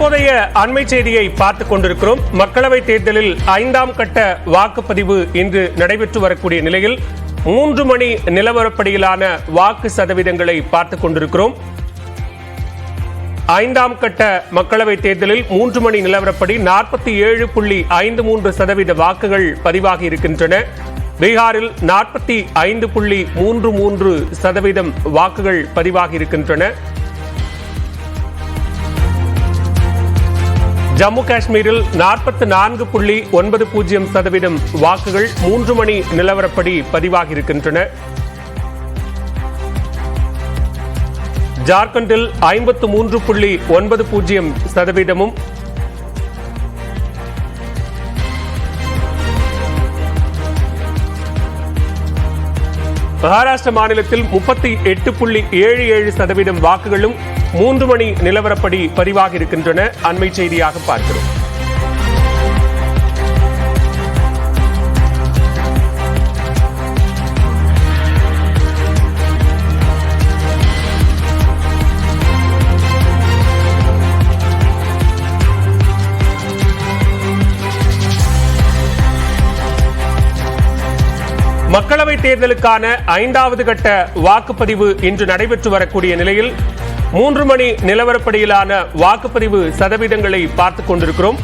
தற்போதைய அண்மை செய்தியை பார்த்துக் கொண்டிருக்கிறோம். மக்களவைத் தேர்தலில் 5ஆம் கட்ட வாக்குப்பதிவு இன்று நடைபெற்று வரக்கூடிய நிலையில் 3 மணி நிலவரப்படியிலான வாக்கு சதவீதங்களை பார்த்துக் கொண்டிருக்கிறோம். 5ஆம் கட்ட மக்களவைத் தேர்தலில் 3 மணி நிலவரப்படி 47.53% வாக்குகள் பதிவாகி இருக்கின்றன. பீகாரில் 45.33% வாக்குகள் பதிவாகி இருக்கின்றன. ஜம்மு காஷ்மீரில் 44.90% வாக்குகள் 3 மணி நிலவரப்படி பதிவாகி இருக்கின்றன. ஜார்க்கண்டில் 53.90%, மகாராஷ்டிர மாநிலத்தில் 38.77% வாக்குகளும் 3 மணி நிலவரப்படி பதிவாகி இருக்கின்றன. அண்மை செய்தியாக பார்க்கிறோம். மக்களவைத் தேர்தலுக்கான 5வது கட்ட வாக்குப்பதிவு இன்று நடைபெற்று வரக்கூடிய நிலையில் 3 மணி நிலவரப்படியிலான வாக்குப்பதிவு சதவீதங்களை பார்த்துக் கொண்டிருக்கிறோம்.